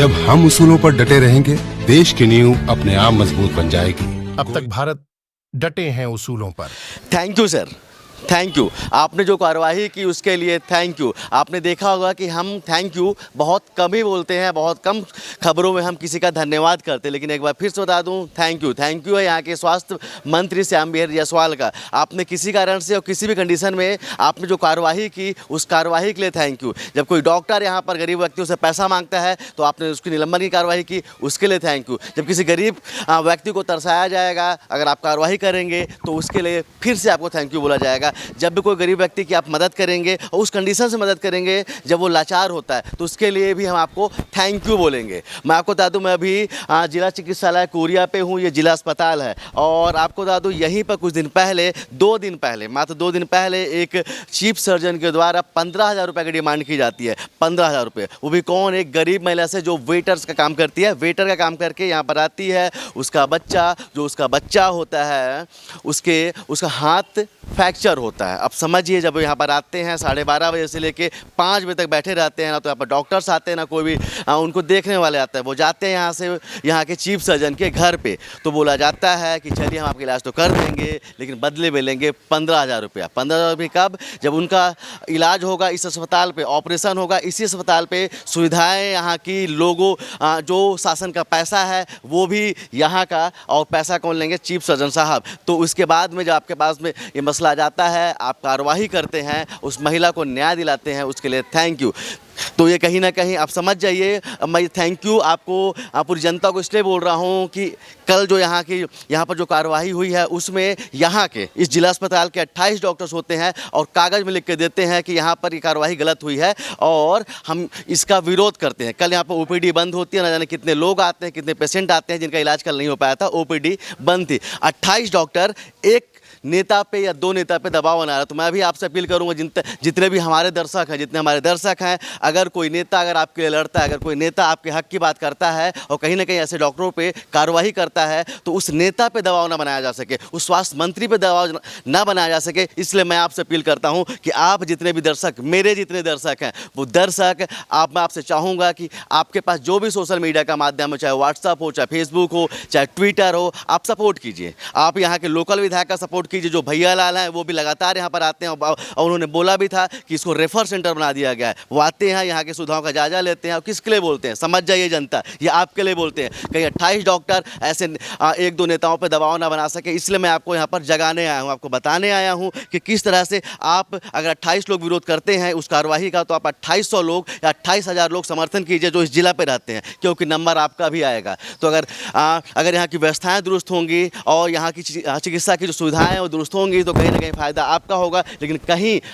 जब हम उसूलों पर डटे रहेंगे, देश की नींव अपने आप मजबूत बन जाएगी। अब तक भारत डटे हैं उसूलों पर। Thank you sir, thank you. आपने जो कार्यवाही की उसके लिए थैंक यू। आपने देखा होगा कि हम थैंक यू बहुत कम ही बोलते हैं, बहुत कम खबरों में हम किसी का धन्यवाद करते हैं, लेकिन एक बार फिर से बता दूं, थैंक यू है यहाँ के स्वास्थ्य मंत्री श्याम बिहारी जायसवाल का। आपने किसी कारण से और किसी भी कंडीशन में आपने जो कार्यवाही की उस कार्यवाही के लिए थैंक यू। जब कोई डॉक्टर यहाँ पर गरीब व्यक्तियों से पैसा मांगता है तो आपने उसकी निलंबन की कार्रवाई की, उसके लिए थैंक यू। जब किसी गरीब व्यक्ति को तरसाया जाएगा, अगर आप कार्रवाई करेंगे तो उसके लिए फिर से आपको थैंक यू बोला जाएगा। जब भी कोई गरीब व्यक्ति की आप मदद करेंगे और उस कंडीशन से मदद करेंगे जब वो लाचार होता है, तो उसके लिए भी हम आपको थैंक यू बोलेंगे। मैं आपको बता दूं, मैं अभी जिला चिकित्सालय कोरिया पे हूं, ये जिला अस्पताल है, और आपको बता दूं यहीं पर कुछ दिन पहले, 2 दिन पहले, मात्र 2 दिन पहले एक चीफ सर्जन के द्वारा 15,000 रुपये की डिमांड की जाती है। 15,000 रुपये, वो भी कौन? एक गरीब महिला से जो वेटर्स का काम करती है, वेटर का काम करके यहाँ पर आती है। उसका बच्चा होता है, उसका हाथ फ्रैक्चर होता है। अब समझिए, जब यहाँ पर आते हैं 12:30 बजे से लेके 5 बजे तक बैठे रहते हैं, ना तो यहाँ पर डॉक्टर्स आते हैं, ना कोई भी उनको देखने वाले आता है। वो जाते हैं यहाँ से, यहाँ के चीफ सर्जन के घर पे, तो बोला जाता है कि चलिए हम आपका इलाज तो कर देंगे, लेकिन बदले में लेंगे 15,000 रुपया। 15,000 रुपये कब? जब उनका इलाज होगा इस अस्पताल पे, ऑपरेशन होगा इसी अस्पताल पे, सुविधाएँ यहाँ की लोगों, जो शासन का पैसा है वो भी यहाँ का, और पैसा कौन लेंगे? चीफ सर्जन साहब। तो उसके बाद में जब आपके पास में ये मसला आ जाता है, आप कार्रवाई करते हैं, उस महिला को न्याय दिलाते हैं, उसके लिए थैंक यू। तो ये कहीं ना कहीं आप समझ जाइए, मैं थैंक यू आपको, पूरी जनता को इसलिए बोल रहा हूँ कि कल जो यहाँ पर जो कार्रवाई हुई है उसमें यहाँ के इस जिला अस्पताल के 28 डॉक्टर्स होते हैं और कागज़ में लिख के देते हैं कि यहाँ पर ये कार्रवाई गलत हुई है और हम इसका विरोध करते हैं। कल यहाँ पर ओपीडी बंद होती है, ना जाने कितने लोग आते हैं, कितने पेशेंट आते हैं जिनका इलाज कल नहीं हो पाया था, ओपीडी बंद थी। 28 डॉक्टर एक नेता पे या 2 नेता पे दबाव बना रहा है। तो मैं भी आपसे अपील करूंगा, जितने भी हमारे दर्शक हैं, अगर कोई नेता अगर आपके लिए लड़ता है, अगर कोई नेता आपके हक की बात करता है और कहीं ना कहीं ऐसे डॉक्टरों पे कार्रवाई करता है, तो उस नेता पे दबाव ना बनाया जा सके, उस स्वास्थ्य मंत्री पे दबाव ना बनाया जा सके। इसलिए मैं आपसे अपील करता हूँ कि आप जितने भी दर्शक, मेरे जितने दर्शक हैं, वो दर्शक मैं आपसे चाहूँगा कि आपके पास जो भी सोशल मीडिया का माध्यम हो, चाहे व्हाट्सअप हो, चाहे फेसबुक हो, चाहे ट्विटर हो, आप सपोर्ट कीजिए। आप यहाँ के लोकल विधायक का सपोर्ट कीजिए। जो भैया लाल हैं वो भी लगातार यहाँ पर आते हैं और उन्होंने बोला भी था कि इसको रेफर सेंटर बना दिया गया है। वो आते हैं, यहाँ के सुविधाओं का जायजा लेते हैं, और किसके लिए बोलते हैं? समझ जाइए जनता, ये आपके लिए बोलते हैं। कहीं 28 डॉक्टर ऐसे 1-2 नेताओं पर दबाव ना बना सके, इसलिए मैं आपको यहाँ पर जगाने आया हूँ, आपको बताने आया हूँ कि किस तरह से आप, अगर 28 लोग विरोध करते हैं उस कार्रवाई का, तो आप 2800 लोग या 28,000 लोग समर्थन कीजिए जो इस जिला पर रहते हैं, क्योंकि नंबर आपका भी आएगा। तो अगर यहाँ की व्यवस्थाएँ दुरुस्त होंगी और यहाँ की चिकित्सा की जो सुविधाएँ हैं वो दुरुस्त होंगी, तो कहीं ना कहीं फ़ायदा आपका होगा। लेकिन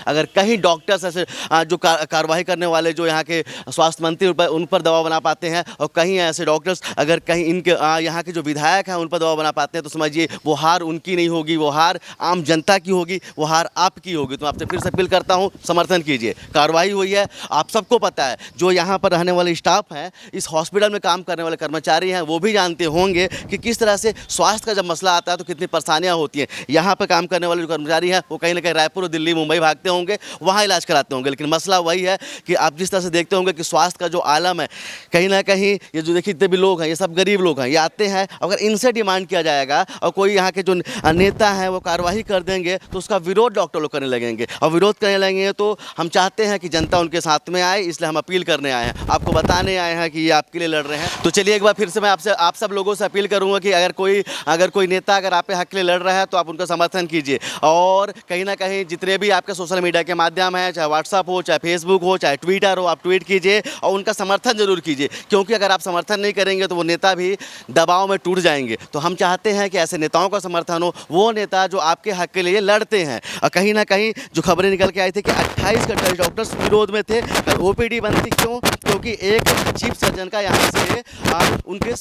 अगर कहीं डॉक्टर्स ऐसे जो कार्रवाई करने वाले जो यहाँ के स्वास्थ्य मंत्री उन पर दबाव बना पाते हैं, और कहीं ऐसे डॉक्टर्स अगर कहीं इनके यहाँ के जो विधायक हैं उन पर दबाव बना पाते हैं, तो समझिए वो हार उनकी नहीं होगी, वो हार आम जनता की होगी, वो हार आपकी होगी। तो आपसे फिर से अपील करता हूँ, समर्थन कीजिए। कार्रवाई हुई है, आप सबको पता है, जो यहाँ पर रहने वाले स्टाफ हैं, इस हॉस्पिटल में काम करने वाले कर्मचारी हैं, वो भी जानते होंगे कि किस तरह से स्वास्थ्य का जब मसला आता है तो कितनी परेशानियाँ होती हैं। यहाँ पर काम करने वाले जो कर्मचारी हैं वो कहीं ना कहीं रायपुर, दिल्ली, मुंबई भागते होंगे, वहाँ इलाज कराते होंगे, लेकिन मसला वही है कि आप जिस तरह से देखते होंगे कि स्वास्थ्य का जो आलम है, कहीं ना कहीं ये जो देखिए जितने भी लोग हैं, ये सब गरीब लोग हैं, ये आते हैं, अगर इनसे डिमांड किया जाएगा और कोई यहाँ के जो नेता हैं वो कार्रवाई कर देंगे, तो उसका विरोध डॉक्टर लोग करने लगेंगे, और विरोध करने लगेंगे तो हम चाहते हैं कि जनता उनके साथ में आए, इसलिए हम अपील करने आए हैं, आपको बताने आए हैं कि ये आपके लिए लड़ रहे हैं। तो चलिए एक बार फिर से मैं आप सब लोगों से अपील करूँगा कि अगर कोई नेता अगर आपके हक के लिए लड़ रहा है तो आप उनका समर्थन कीजिए, और कहीं ना कहीं जितने भी आपके सोशल मीडिया के माध्यम हैं, चाहे व्हाट्सअप हो, चाहे फेसबुक हो, चाहे ट्विटर हो, आप ट्वीट कीजिए और उनका समर्थन जरूर कीजिए, क्योंकि अगर आप समर्थन नहीं करेंगे तो वो नेता भी दबाव में टूट जाएंगे। तो हम चाहते हैं कि ऐसे नेताओं का समर्थन हो, वो नेता जो आपके हक के लिए लड़ते हैं। और कहीं ना कहीं जो खबरें निकल के आई थी कि 28 के 28 डॉक्टर्स विरोध में थे, ओपीडी बंद थी। क्यों? क्योंकि एक चीफ सर्जन का यहाँ से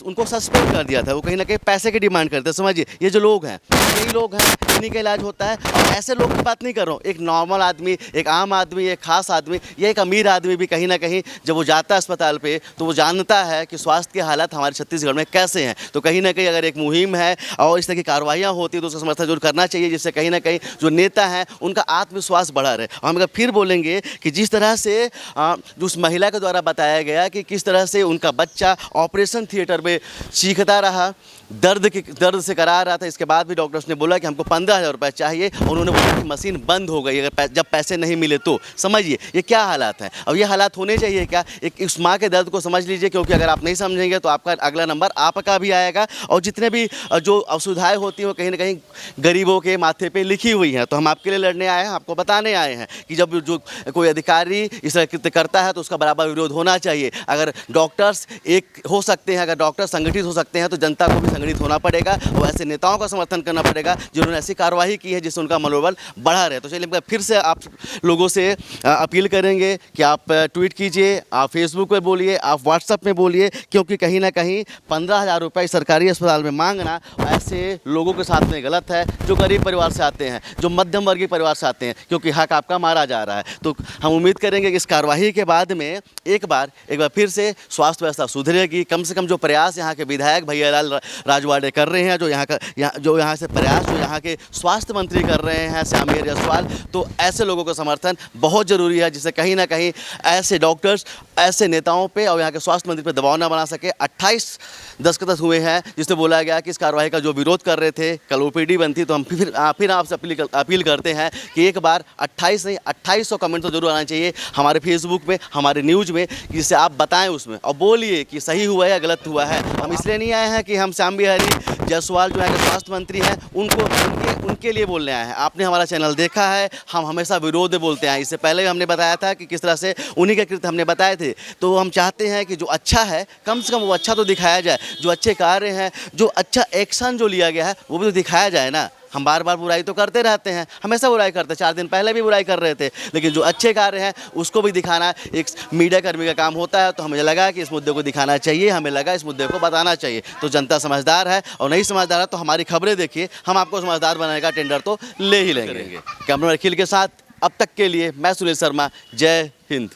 उनको सस्पेंड कर दिया था, वो कहीं ना कहीं पैसे की डिमांड करते हैं। समझिए, ये जो लोग हैं, यही लोग हैं किडनी का इलाज होता है। और ऐसे लोग की बात नहीं कर रहा हूँ, एक नॉर्मल आदमी, एक आम आदमी, एक खास आदमी या एक अमीर आदमी भी कहीं ना कहीं जब वो जाता है अस्पताल पे तो वो जानता है कि स्वास्थ्य के हालात हमारे छत्तीसगढ़ में कैसे हैं। तो कहीं ना कहीं अगर एक मुहिम है और इस तरह की कार्रवाइयाँ होती है तो उसका समर्थन जरूर करना चाहिए, जिससे कहीं ना कहीं जो नेता हैं उनका आत्मविश्वास बढ़ा रहे। और हम अगर फिर बोलेंगे कि जिस तरह से जो उस महिला के द्वारा बताया गया कि किस तरह से उनका बच्चा ऑपरेशन थिएटर में चीखता रहा, दर्द से करा रहा था, इसके बाद भी डॉक्टर्स ने बोला कि हमको 15,000 रुपये चाहिए और उन्होंने बोला कि मशीन बंद हो गई अगर जब पैसे नहीं मिले तो। समझिए ये क्या हालात हैं। अब ये हालात होने चाहिए क्या? एक उस माँ के दर्द को समझ लीजिए, क्योंकि अगर आप नहीं समझेंगे तो आपका अगला नंबर आपका भी आएगा। और जितने भी जो असुविधाएँ होती हैं वो कहीं ना कहीं गरीबों के माथे पर लिखी हुई हैं। तो हम आपके लिए लड़ने आए हैं, आपको बताने आए हैं कि जब जो कोई अधिकारी इस तरह कृत्य करता है तो उसका बराबर विरोध होना चाहिए। अगर डॉक्टर्स एक हो सकते हैं, अगर डॉक्टर संगठित हो सकते हैं तो जनता को भी संगठित होना पड़ेगा और ऐसे नेताओं का समर्थन करना पड़ेगा जिन्होंने ऐसी कार्रवाई की है जिससे उनका मनोबल बढ़ा रहे। तो चलिए फिर से आप लोगों से अपील करेंगे कि आप ट्वीट कीजिए, आप फेसबुक पर बोलिए, आप व्हाट्सएप में बोलिए, क्योंकि कहीं ना कहीं 15,000 रुपये सरकारी अस्पताल में मांगना ऐसे लोगों के साथ में गलत है जो गरीब परिवार से आते हैं, जो मध्यम वर्गीय परिवार से आते हैं, क्योंकि हक आपका मारा जा रहा है। तो हम उम्मीद करेंगे कि इस कार्रवाई के बाद में एक बार फिर से स्वास्थ्य व्यवस्था सुधरेगी। कम से कम जो प्रयास यहाँ के विधायक भैयालाल राजवाड़े कर रहे हैं, जो यहाँ से प्रयास जो यहाँ के स्वास्थ्य मंत्री कर रहे हैं श्यामगिरी जायसवाल, तो ऐसे लोगों का समर्थन बहुत ज़रूरी है, जिससे कहीं ना कहीं ऐसे डॉक्टर्स, ऐसे नेताओं पे और यहाँ के स्वास्थ्य मंत्री पे दबाव न बना सके। 28 दस्तखत हुए हैं जिसमें बोला गया कि इस कार्रवाई का जो विरोध कर रहे थे कल ओपीडी बंद थी। तो हम फिर आपसे अपील करते हैं कि एक बार 28 नहीं 2800 कमेंट तो जरूर आना चाहिए हमारे फेसबुक में, हमारे न्यूज़ में, जिससे आप बताएं उसमें और बोलिए कि सही हुआ है या गलत हुआ है। हम इसलिए नहीं आए हैं कि हम श्यामगिरी जायसवाल जो है स्वास्थ्य मंत्री हैं उनके लिए बोलने आए हैं। आपने हमारा चैनल देखा है, हम हमेशा विरोध में बोलते हैं। इससे पहले हमने बताया था कि किस तरह से उन्हीं के कृत्य हमने बताए थे। तो हम चाहते हैं कि जो अच्छा है कम से कम वो अच्छा तो दिखाया जाए, जो अच्छे कार्य हैं, जो अच्छा एक्शन जो लिया गया है वो भी तो दिखाया जाए ना। हम बार बार बुराई तो करते रहते हैं, हमेशा बुराई करते हैं, 4 दिन पहले भी बुराई कर रहे थे, लेकिन जो अच्छे कार्य हैं उसको भी दिखाना एक मीडिया कर्मी का काम होता है। तो हमें लगा कि इस मुद्दे को दिखाना चाहिए, हमें लगा इस मुद्दे को बताना चाहिए। तो जनता समझदार है और नहीं समझदार है तो हमारी खबरें देखिए, हम आपको समझदार बनाने का टेंडर तो ले ही लेंगे। कैमरा अखिल के साथ अब तक के लिए मैं सुनील शर्मा, जय हिंद।